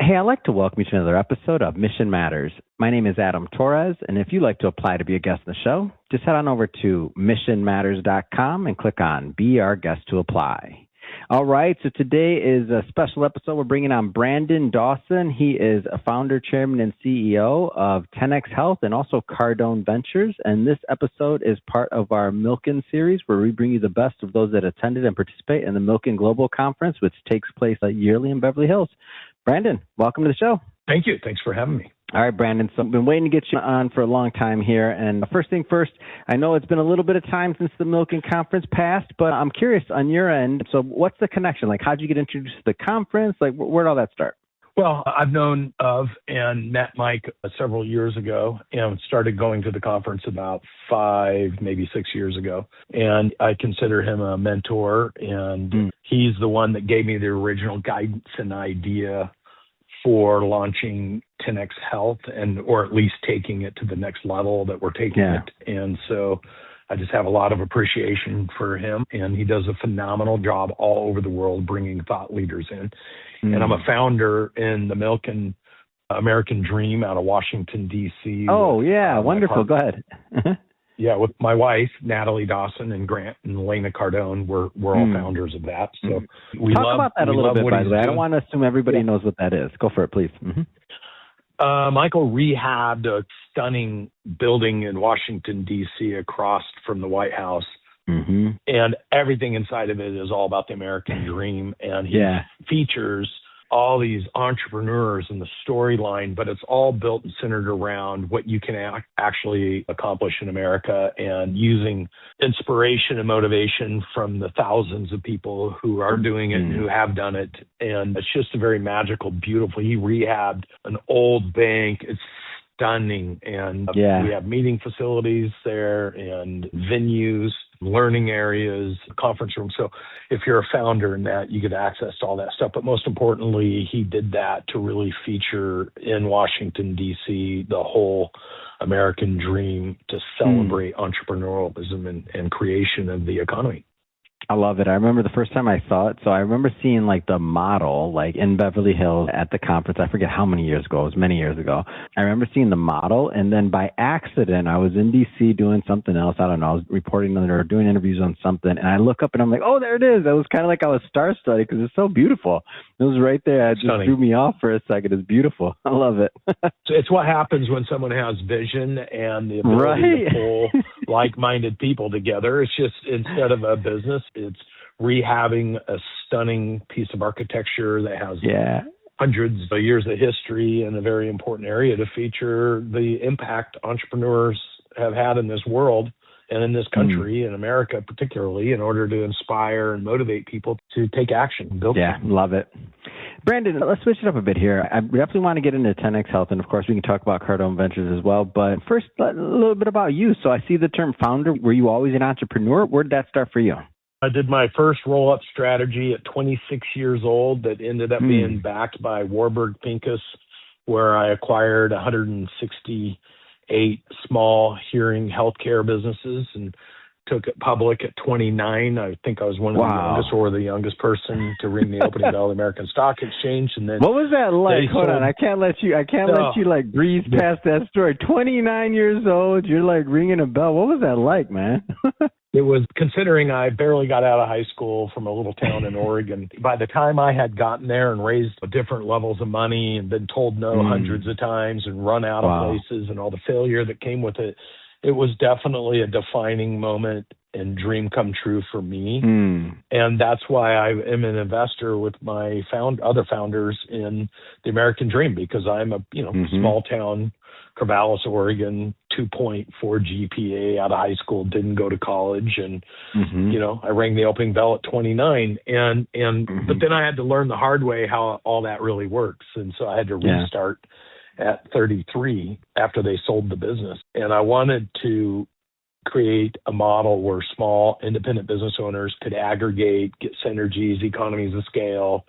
Hey, I'd like to welcome you to another episode of Mission Matters. My name is Adam Torres, and if you'd like to apply to be a guest on the show, just head on over to missionmatters.com and click on Be Our Guest to Apply. All right, so today is a special episode. We're bringing on Brandon Dawson. He is a founder, chairman, and CEO of 10X Health and also Cardone Ventures. And this episode is part of our Milken series, where we bring you the best of those that attended and participate in the Milken Global Conference, which takes place yearly in Beverly Hills. Brandon, welcome to the show. Thank you. Thanks for having me. All right, Brandon. So I've been waiting to get you on for a long time here. And first thing first, I know it's been a little bit of time since the Milken Conference passed, but I'm curious on your end. So what's the connection? Like, how'd you get introduced to the conference? Like, where'd all that start? Well, I've known of and met Mike several years ago and started going to the conference about 5, maybe 6 years ago. And I consider him a mentor, and he's the one that gave me the original guidance and idea for launching 10X Health, or at least taking it to the next level that we're taking it. And so I just have a lot of appreciation for him, and he does a phenomenal job all over the world bringing thought leaders in. And I'm a founder in the Milken American Dream out of Washington, D.C. Oh, yeah. Wonderful. Go ahead. Yeah, with my wife, Natalie Dawson, and Grant and Elena Cardone. We're all founders of that. So we talk about that a little bit, by the way. I don't want to assume everybody knows what that is. Go for it, please. Michael rehabbed a stunning building in Washington, D.C. across from the White House. And everything inside of it is all about the American dream. And he features all these entrepreneurs in the storyline, but it's all built and centered around what you can actually accomplish in America, and using inspiration and motivation from the thousands of people who are doing it and who have done it. And it's just a very magical, beautiful. He rehabbed an old bank. It's stunning. And we have meeting facilities there and venues, learning areas, conference rooms. So if you're a founder in that, you get access to all that stuff. But most importantly, he did that to really feature in Washington, D.C., the whole American dream, to celebrate entrepreneurialism and creation of the economy. I love it. I remember the first time I saw it. So I remember seeing like the model like in Beverly Hills at the conference. I forget how many years ago. It was many years ago. I remember seeing the model, and then by accident, I was in D.C. doing something else. I don't know. I was reporting on it or doing interviews on something, and I look up and I'm like, oh, there it is. It was kind of like I was star-studded because it's so beautiful. It was right there. It just threw me off for a second. It's beautiful. I love it. It's what happens when someone has vision and the ability to pull like-minded people together. It's just, instead of a business, it's rehabbing a stunning piece of architecture that has hundreds of years of history in a very important area to feature the impact entrepreneurs have had in this world and in this country, in America particularly, in order to inspire and motivate people to take action. Love it. Brandon, let's switch it up a bit here. I definitely want to get into 10X Health, and of course we can talk about Cardone Ventures as well. But first, a little bit about you. So I see the term founder. Were you always an entrepreneur? Where did that start for you? I did my first roll-up strategy at 26 years old that ended up being backed by Warburg Pincus, where I acquired 168 small hearing healthcare businesses and took it public at 29. I think I was one of the youngest, or the youngest person to ring the opening bell of the American Stock Exchange. And then, what was that like? Hold on, I can't let you like breeze past that story. 29 years old, you're like ringing a bell. What was that like, man? It was, considering I barely got out of high school from a little town in Oregon. By the time I had gotten there and raised different levels of money and been told no hundreds of times and run out of places and all the failure that came with it, it was definitely a defining moment and dream come true for me. And that's why I am an investor with my other founders in the American Dream, because I'm a small town, Corvallis, Oregon, 2.4 GPA out of high school, didn't go to college. And, I rang the opening bell at 29. But then I had to learn the hard way how all that really works. And so I had to restart at 33 after they sold the business. And I wanted to create a model where small independent business owners could aggregate, get synergies, economies of scale,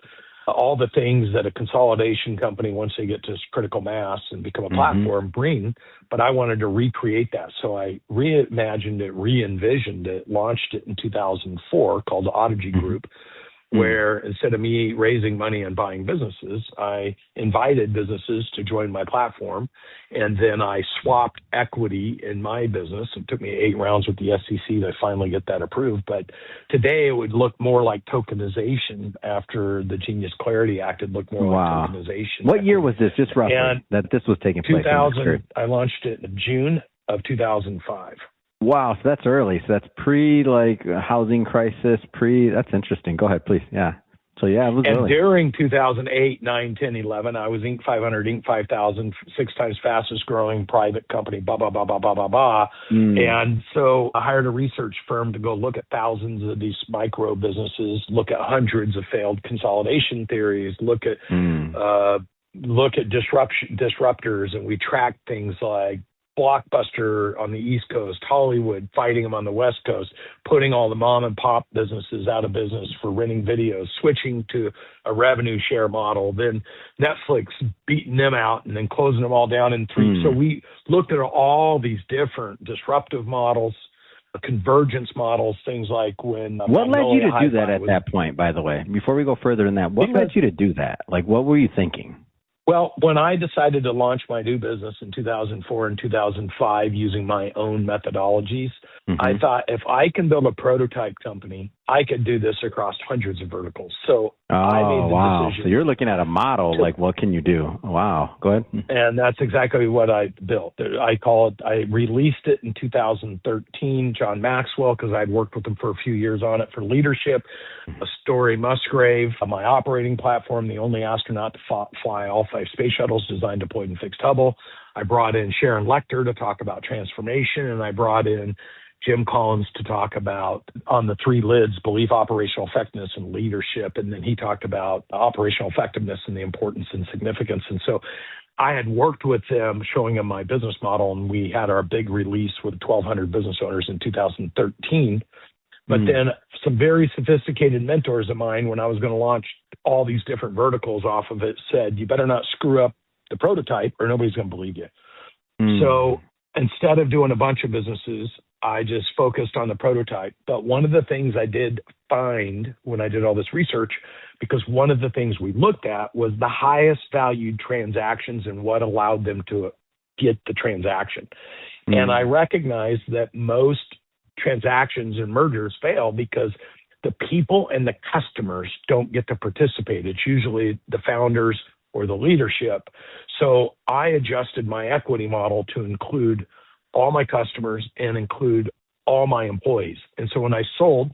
all the things that a consolidation company, once they get to critical mass and become a platform, bring. But I wanted to recreate that. So I reimagined it, re-envisioned it, launched it in 2004, called the Audigy Group. where instead of me raising money and buying businesses, I invited businesses to join my platform, and then I swapped equity in my business. It took me 8 rounds with the SEC to finally get that approved. But today it would look more like tokenization. After the Genius Clarity Act, it'd look more like tokenization. What year was this, just roughly, that this was taking place? 2000. I launched it in June of 2005. Wow, so that's early. So that's housing crisis, that's interesting. Go ahead, please. Yeah. So yeah, it was early. During 2008, 9, 10, 11, I was Inc. 500, Inc. 5000, 6 times fastest growing private company, blah, blah, blah, blah, blah, blah, blah. And so I hired a research firm to go look at thousands of these micro businesses, look at hundreds of failed consolidation theories, look at disruptors, and we tracked things like Blockbuster on the East Coast, Hollywood fighting them on the West Coast, putting all the mom and pop businesses out of business for renting videos, switching to a revenue share model, then Netflix beating them out and then closing them all down in 3. So we looked at all these different disruptive models, convergence models, things like when... What led you to do that at that point, by the way? Before we go further in that, what led you to do that? What were you thinking? Well, when I decided to launch my new business in 2004 and 2005 using my own methodologies, I thought if I can build a prototype company, I could do this across hundreds of verticals. So I made the decision. So you're looking at a model, what can you do? Wow. Go ahead. And that's exactly what I built. I released it in 2013, John Maxwell, because I'd worked with him for a few years on it for leadership. Story Musgrave, my operating platform, the only astronaut to fly all 5 space shuttles designed, deployed, and fixed Hubble. I brought in Sharon Lechter to talk about transformation, and I brought in Jim Collins to talk about on the 3 lids, belief, operational effectiveness, and leadership. And then he talked about operational effectiveness and the importance and significance. And so I had worked with them, showing them my business model, and we had our big release with 1,200 business owners in 2013. But then some very sophisticated mentors of mine, when I was going to launch all these different verticals off of it, said, you better not screw up the prototype or nobody's going to believe you. So instead of doing a bunch of businesses, I just focused on the prototype. But one of the things I did find when I did all this research, because one of the things we looked at was the highest valued transactions and what allowed them to get the transaction. And I recognized that most transactions and mergers fail because the people and the customers don't get to participate. It's usually the founders or the leadership. So I adjusted my equity model to include all my customers and include all my employees. And so when I sold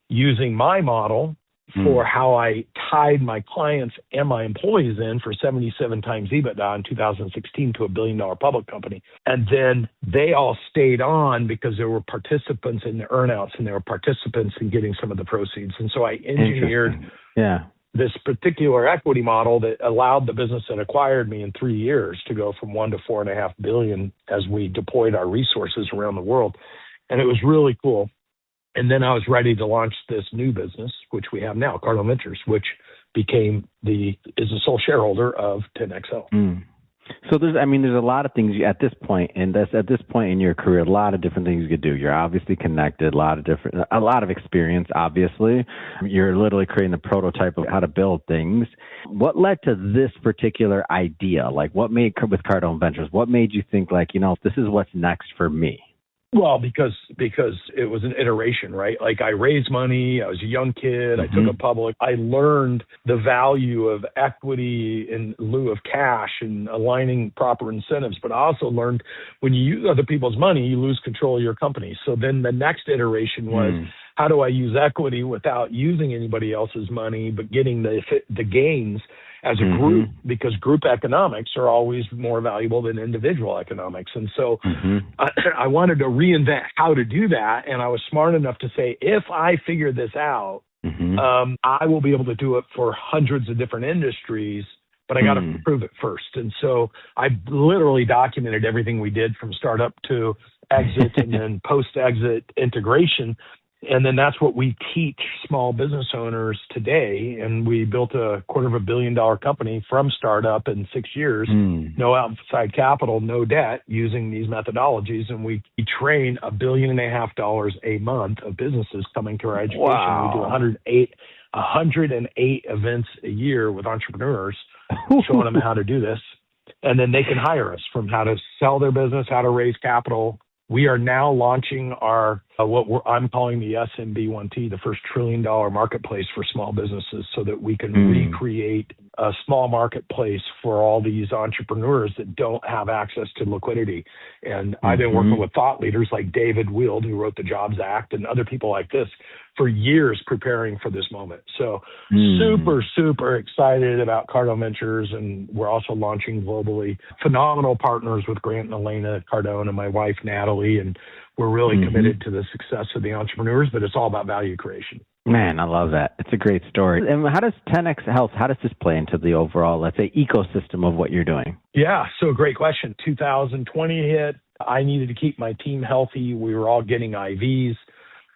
using my model for how I tied my clients and my employees in for 77 times EBITDA in 2016 to $1 billion public company. And then they all stayed on because there were participants in the earnouts and there were participants in getting some of the proceeds. And so I engineered this particular equity model that allowed the business that acquired me in 3 years to go from 1 to 4.5 billion as we deployed our resources around the world. And it was really cool. And then I was ready to launch this new business, which we have now, Cardinal Ventures, which is the sole shareholder of 10XL. So there's a lot of things at this point, and at this point in your career, a lot of different things you could do. You're obviously connected, a lot of experience. Obviously, you're literally creating the prototype of how to build things. What led to this particular idea? What made with Cardinal Ventures? What made you think this is what's next for me? Well, because it was an iteration, right? I raised money. I was a young kid. I took it public. I learned the value of equity in lieu of cash and aligning proper incentives. But I also learned when you use other people's money, you lose control of your company. So then the next iteration was, how do I use equity without using anybody else's money, but getting the gains as a group, because group economics are always more valuable than individual economics. And so I wanted to reinvent how to do that. And I was smart enough to say, if I figure this out, I will be able to do it for hundreds of different industries, but I got to prove it first. And so I literally documented everything we did from startup to exit and then post-exit integration. And then that's what we teach small business owners today. And we built a $250 million company from startup in 6 years, no outside capital, no debt, using these methodologies. And we train $1.5 billion a month of businesses coming to our education. We do 108 events a year with entrepreneurs, showing them how to do this. And then they can hire us from how to sell their business, how to raise capital. We are now launching our I'm calling the SMB1T, the first $1 trillion marketplace for small businesses, so that we can recreate a small marketplace for all these entrepreneurs that don't have access to liquidity. And I've been working with thought leaders like David Wield, who wrote the Jobs Act, and other people like this for years preparing for this moment. So super, super excited about Cardone Ventures, and we're also launching globally. Phenomenal partners with Grant and Elena Cardone and my wife, Natalie, and we're really committed to the success of the entrepreneurs, but it's all about value creation. Man, I love that. It's a great story. And how does 10X Health, how does this play into the overall, let's say, ecosystem of what you're doing? Yeah, so great question. 2020 hit. I needed to keep my team healthy. We were all getting IVs.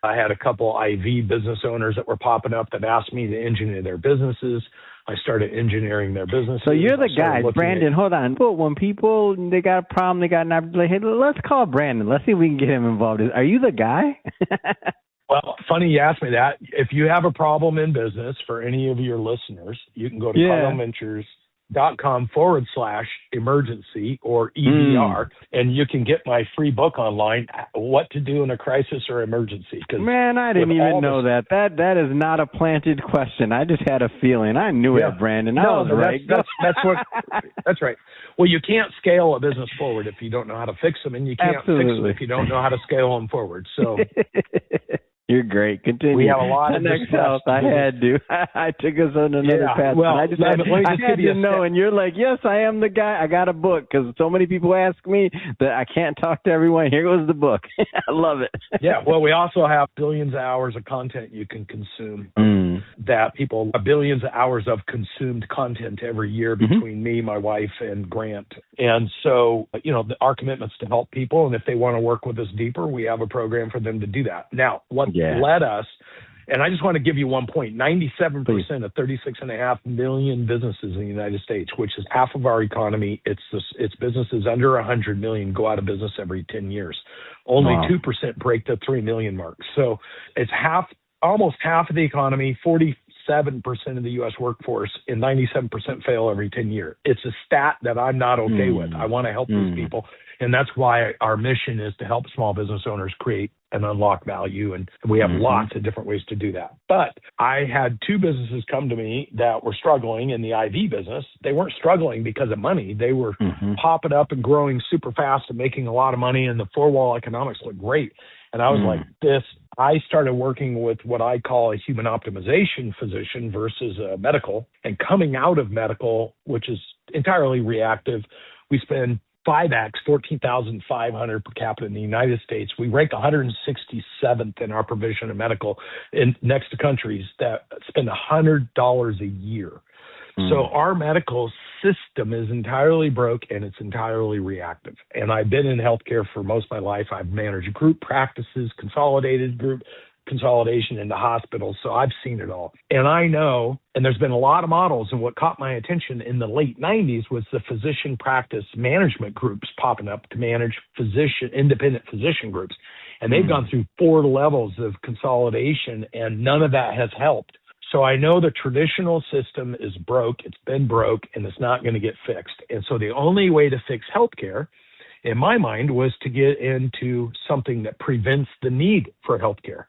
I had a couple IV business owners that were popping up that asked me to engineer their businesses. I started engineering their businesses. So you're the guy, Brandon, hold on. When people, they got a problem, they got an opportunity, hey, let's call Brandon. Let's see if we can get him involved. Are you the guy? Well, funny you asked me that. If you have a problem in business, for any of your listeners, you can go to CardoneVentures.com/emergency or EVR, and you can get my free book online, What to Do in a Crisis or Emergency. Man, I didn't even know that. That is not a planted question. I just had a feeling. I knew it, Brandon. That's right. Well, you can't scale a business forward if you don't know how to fix them, and you can't fix them if you don't know how to scale them forward. So you're great. Continue. We have a lot of Health. I had to. I took us on another path. Well, I had to know, and you're like, yes, I am the guy. I got a book, because so many people ask me that I can't talk to everyone. Here goes the book. I love it. Yeah. Well, we also have billions of hours of content you can consume. Billions of hours of consumed content every year between me, my wife, and Grant. And so, our commitment's to help people. And if they want to work with us deeper, we have a program for them to do that. Now, what led us, and I just want to give you one point, 97% of 36.5 million businesses in the United States, which is half of our economy, it's businesses under 100 million go out of business every 10 years. Only 2% break the 3 million mark. So it's almost half of the economy, 47% of the U.S. workforce, and 97% fail every 10 years. It's a stat that I'm not okay with. I want to help these people. And that's why our mission is to help small business owners create and unlock value. And we have lots of different ways to do that. But I had two businesses come to me that were struggling in the IV business. They weren't struggling because of money. They were popping up and growing super fast and making a lot of money, and the four-wall economics looked great. And I was like, I started working with what I call a human optimization physician versus a medical. And coming out of medical, which is entirely reactive, we spend 5X, 14,500 per capita in the United States. We rank 167th in our provision of medical next to countries that spend $100 a year. So our medical system is entirely broke, and it's entirely reactive. And I've been in healthcare for most of my life. I've managed group practices, consolidated group consolidation into hospitals. So I've seen it all. And I know, and there's been a lot of models, and what caught my attention in the late 90s was the physician practice management groups popping up to manage independent physician groups. And they've gone through 4 levels of consolidation, and none of that has helped. So I know the traditional system is broke, it's been broke, and it's not going to get fixed. And so the only way to fix healthcare, in my mind, was to get into something that prevents the need for healthcare.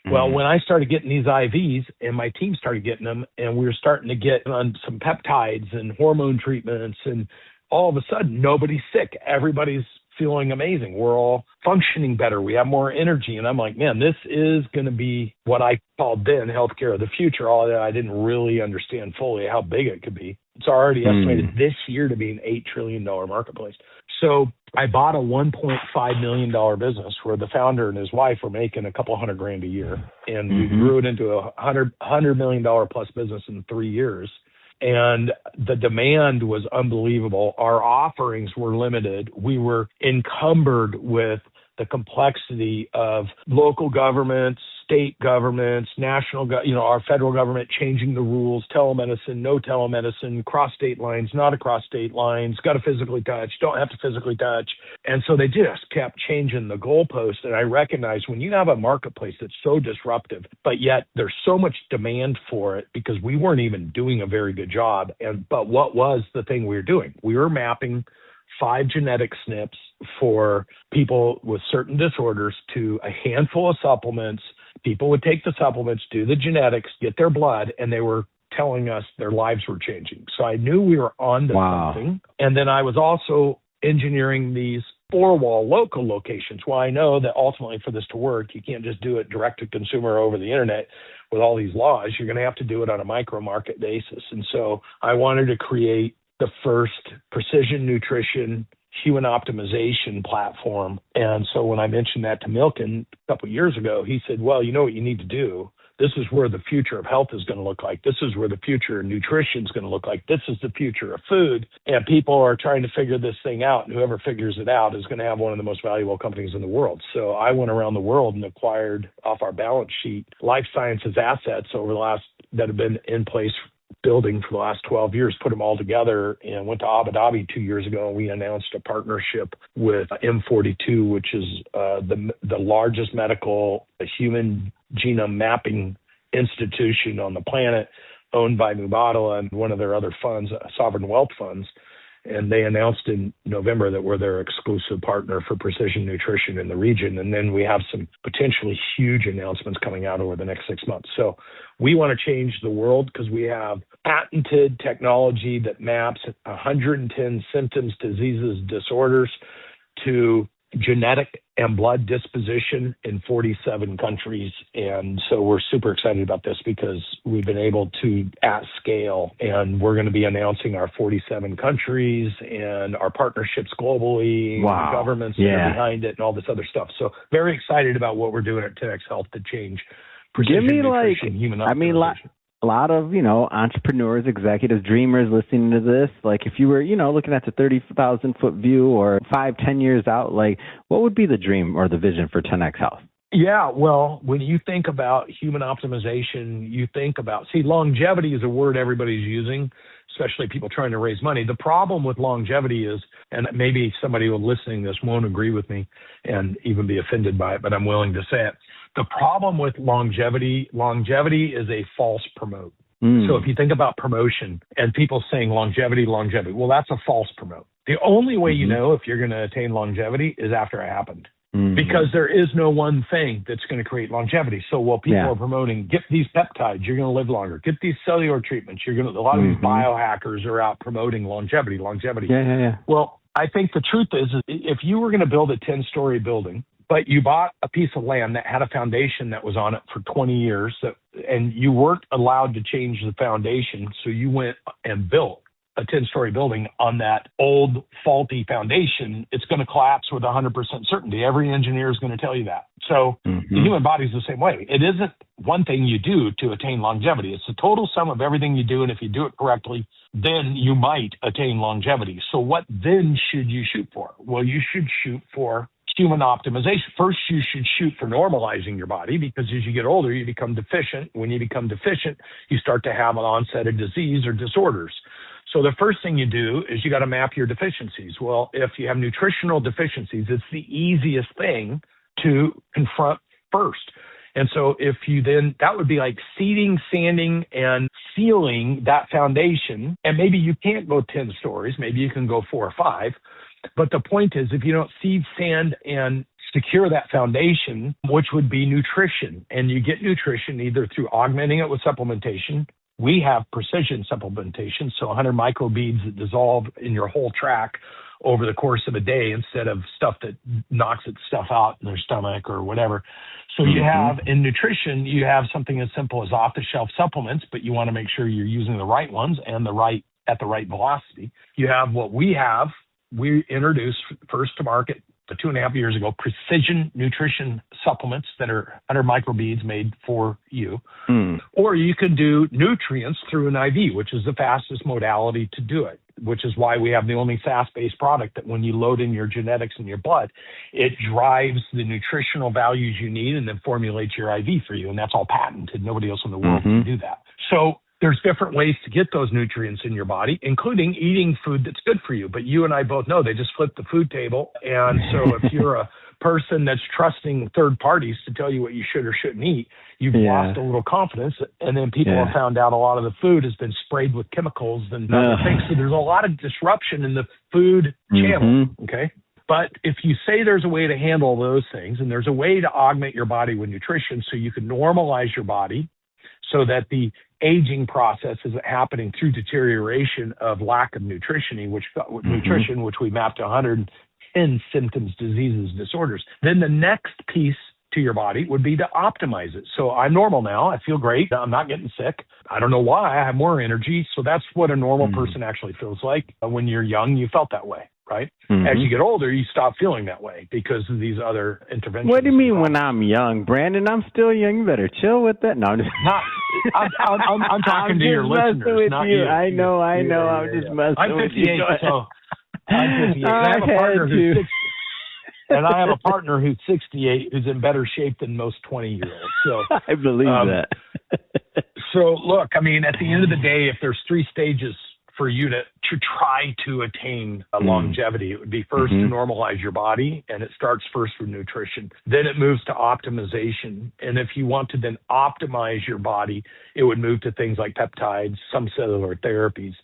Well, when I started getting these IVs and my team started getting them, and we were starting to get on some peptides and hormone treatments, and all of a sudden nobody's sick. Everybody's feeling amazing. We're all functioning better. We have more energy. And I'm like, man, this is going to be what I called then healthcare of the future. All that I didn't really understand fully how big it could be. It's already estimated this year to be an $8 trillion marketplace. So I bought a $1.5 million business where the founder and his wife were making a couple $100,000 a year. And we grew it into a $100 million plus business in 3 years. And the demand was unbelievable. Our offerings were limited. We were encumbered with the complexity of local governments, state governments, our federal government changing the rules, telemedicine, no telemedicine, cross state lines, not across state lines, got to physically touch, don't have to physically touch. And so they just kept changing the goalpost. And I recognize when you have a marketplace that's so disruptive, but yet there's so much demand for it because we weren't even doing a very good job. But what was the thing we were doing? We were mapping 5 genetic SNPs for people with certain disorders to a handful of supplements. People would take the supplements, do the genetics, get their blood, and they were telling us their lives were changing. So I knew we were on to something. And then I was also engineering these 4-wall local locations. Well, I know that ultimately for this to work, you can't just do it direct to consumer over the internet with all these laws. You're going to have to do it on a micro market basis. And so I wanted to create the first precision nutrition human optimization platform. And so when I mentioned that to Milken a couple of years ago, he said, well, you know what you need to do? This is where the future of health is going to look like. This is where the future of nutrition is going to look like. This is the future of food. And people are trying to figure this thing out. And whoever figures it out is going to have one of the most valuable companies in the world. So I went around the world and acquired off our balance sheet life sciences assets that have been in place building for the last 12 years, put them all together, and went to Abu Dhabi 2 years ago. And we announced a partnership with M42, which is the largest medical human genome mapping institution on the planet, owned by Mubadala and one of their other funds, sovereign wealth funds. And they announced in November that we're their exclusive partner for precision nutrition in the region. And then we have some potentially huge announcements coming out over the next 6 months. So we want to change the world because we have patented technology that maps 110 symptoms, diseases, disorders to genetic and blood disposition in 47 countries. And so we're super excited about this because we've been able to at scale, and we're going to be announcing our 47 countries and our partnerships globally, and governments that are behind it and all this other stuff. So very excited about what we're doing at 10X Health to change precision nutrition, human optimization. A lot of, entrepreneurs, executives, dreamers listening to this, like if you were, looking at the 30,000-foot view or 5-10 years out, like what would be the dream or the vision for 10X Health? Yeah, well, when you think about human optimization, you think about, longevity is a word everybody's using, especially people trying to raise money. The problem with longevity is, and maybe somebody listening to this won't agree with me and even be offended by it, but I'm willing to say it. The problem with longevity is a false promote. So if you think about promotion and people saying longevity, well, that's a false promote. The only way you know if you're going to attain longevity is after it happened. Because there is no one thing that's going to create longevity. So while people are promoting, get these peptides, you're going to live longer. Get these cellular treatments, a lot of these biohackers are out promoting longevity. Yeah. Well, I think the truth is if you were going to build a 10-story building, but you bought a piece of land that had a foundation that was on it for 20 years, and you weren't allowed to change the foundation, so you went and built a 10-story building on that old faulty foundation, it's going to collapse with 100% certainty. Every engineer is going to tell you that. So the human body is the same way. It isn't one thing you do to attain longevity. It's the total sum of everything you do, and if you do it correctly, then you might attain longevity. So what then should you shoot for? Well, you should shoot for human optimization. First, you should shoot for normalizing your body because as you get older, you become deficient. When you become deficient, you start to have an onset of disease or disorders. So the first thing you do is you got to map your deficiencies. Well, if you have nutritional deficiencies, it's the easiest thing to confront first. And so if you then, that would be like seeding, sanding, and sealing that foundation. And maybe you can't go 10 stories. Maybe you can go 4 or 5. But the point is, if you don't seed, sand, and secure that foundation, which would be nutrition, and you get nutrition either through augmenting it with supplementation. We have precision supplementation, so 100 microbeads that dissolve in your whole track over the course of a day instead of stuff that knocks its stuff out in their stomach or whatever. So you have, in nutrition, you have something as simple as off-the-shelf supplements, but you want to make sure you're using the right ones and at the right velocity. You have what we have. We introduced first to market 2.5 years ago, precision nutrition supplements that are 100 microbeads made for you. Or you can do nutrients through an IV, which is the fastest modality to do it. which is why we have the only SaaS-based product that when you load in your genetics and your blood, it drives the nutritional values you need and then formulates your IV for you. And that's all patented. Nobody else in the world can do that. So there's different ways to get those nutrients in your body, including eating food that's good for you. But you and I both know they just flip the food table. And so if you're a person that's trusting third parties to tell you what you should or shouldn't eat, you've lost a little confidence. And then people have found out a lot of the food has been sprayed with chemicals and other things. So there's a lot of disruption in the food channel. Okay. But if you say there's a way to handle those things, and there's a way to augment your body with nutrition so you can normalize your body so that the aging process isn't happening through deterioration of lack of nutrition, which we mapped to 110 symptoms, diseases, disorders. Then the next piece to your body would be to optimize it. So I'm normal now. I feel great. I'm not getting sick. I don't know why. I have more energy. So that's what a normal person actually feels like. When you're young, you felt that way, right? As you get older, you stop feeling that way because of these other interventions. What do you mean when I'm young, Brandon? I'm still young. You better chill with that. No, I'm just... I'm talking to your listeners, not you. I know. I'm just messing with you. I'm 58. I have a partner who's 68 who's in better shape than most 20-year-olds. So I believe that. So look, I mean, at the end of the day, if there's 3 stages for you to try to attain longevity, it would be first to normalize your body, and it starts first with nutrition. Then it moves to optimization. And if you want to then optimize your body, it would move to things like peptides, some cellular therapies.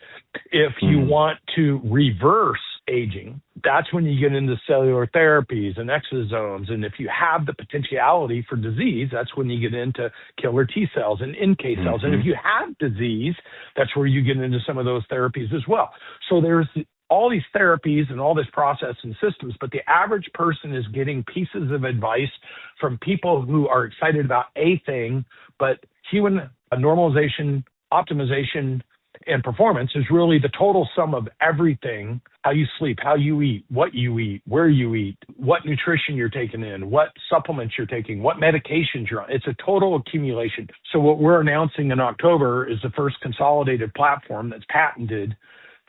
If you want to reverse aging, that's when you get into cellular therapies and exosomes. And if you have the potentiality for disease, that's when you get into killer T cells and NK cells. And if you have disease, that's where you get into some of those therapies as well. So there's all these therapies and all this process and systems, but the average person is getting pieces of advice from people who are excited about a thing, but human normalization, optimization, and performance is really the total sum of everything: how you sleep, how you eat, what you eat, where you eat, what nutrition you're taking in, what supplements you're taking, what medications you're on. It's a total accumulation. So what we're announcing in October is the first consolidated platform that's patented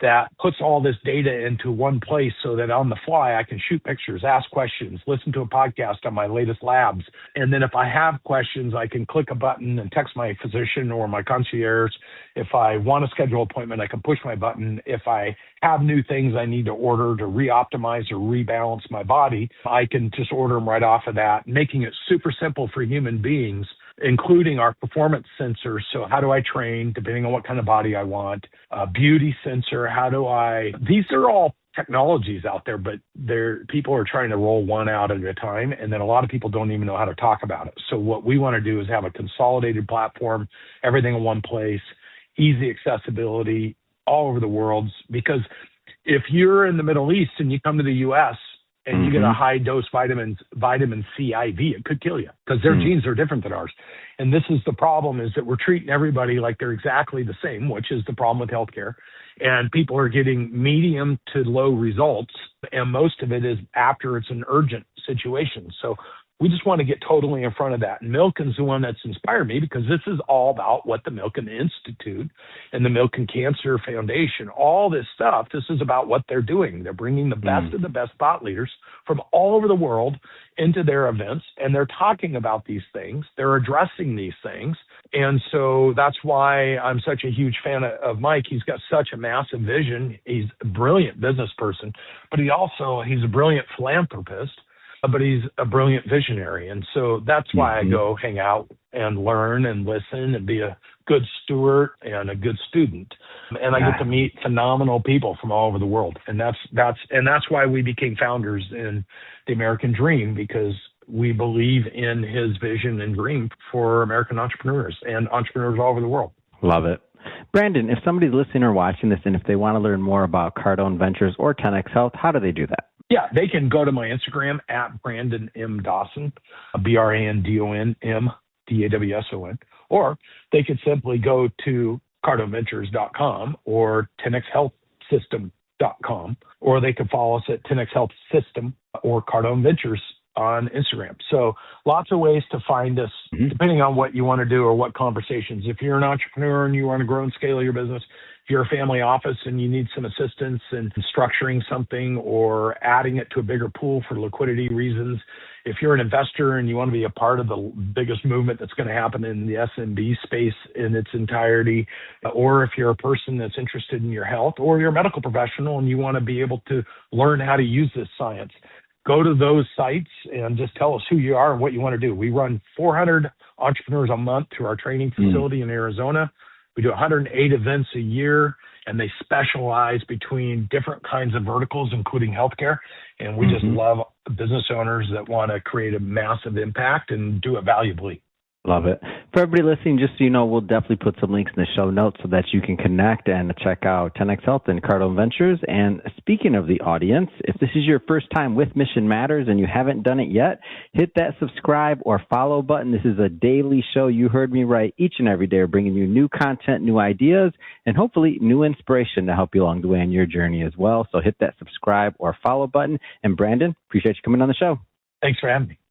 that puts all this data into one place so that on the fly I can shoot pictures, ask questions, listen to a podcast on my latest labs. And then if I have questions, I can click a button and text my physician or my concierge. If I want to schedule an appointment, I can push my button. If I have new things I need to order to re-optimize or rebalance my body, I can just order them right off of that, making it super simple for human beings, including our performance sensors. So how do I train, depending on what kind of body I want? Beauty sensor, these are all technologies out there, but people are trying to roll one out at a time, and then a lot of people don't even know how to talk about it. So what we want to do is have a consolidated platform, everything in one place, easy accessibility all over the world. Because if you're in the Middle East and you come to the U.S., and you get a high-dose vitamin C IV, it could kill you because their genes are different than ours. And this is the problem, is that we're treating everybody like they're exactly the same, which is the problem with healthcare. And people are getting medium to low results, and most of it is after it's an urgent situation. So we just want to get totally in front of that. And Milken's the one that's inspired me, because this is all about what the Milken Institute and the Milken Cancer Foundation, all this stuff, this is about what they're doing. They're bringing the best of the best thought leaders from all over the world into their events, and they're talking about these things. They're addressing these things. And so that's why I'm such a huge fan of Mike. He's got such a massive vision. He's a brilliant business person, but he's a brilliant philanthropist, but he's a brilliant visionary. And so that's why I go hang out and learn and listen and be a good steward and a good student. And I get to meet phenomenal people from all over the world. And that's why we became founders in the American Dream, because we believe in his vision and dream for American entrepreneurs and entrepreneurs all over the world. Love it. Brandon, if somebody's listening or watching this, and if they want to learn more about Cardone Ventures or 10X Health, how do they do that? Yeah, they can go to my Instagram at Brandon M. Dawson, BrandonM DAWSON, or they could simply go to CardoneVentures.com or 10xHealthSystem.com, or they could follow us at 10X Health System or Cardone Ventures on Instagram. So lots of ways to find us, depending on what you want to do or what conversations. If you're an entrepreneur and you want to grow and scale your business, if you're a family office and you need some assistance in structuring something or adding it to a bigger pool for liquidity reasons, if you're an investor and you want to be a part of the biggest movement that's going to happen in the SMB space in its entirety, or if you're a person that's interested in your health, or you're a medical professional and you want to be able to learn how to use this science, go to those sites and just tell us who you are and what you want to do. We run 400 entrepreneurs a month through our training facility in Arizona. We do 108 events a year, and they specialize between different kinds of verticals, including healthcare. And we just love business owners that want to create a massive impact and do it valuably. Love it. For everybody listening, just so you know, we'll definitely put some links in the show notes so that you can connect and check out 10X Health and Cardone Ventures. And speaking of the audience, if this is your first time with Mission Matters and you haven't done it yet, hit that subscribe or follow button. This is a daily show. You heard me right. Each and every day we're bringing you new content, new ideas, and hopefully new inspiration to help you along the way on your journey as well. So hit that subscribe or follow button. And Brandon, appreciate you coming on the show. Thanks for having me.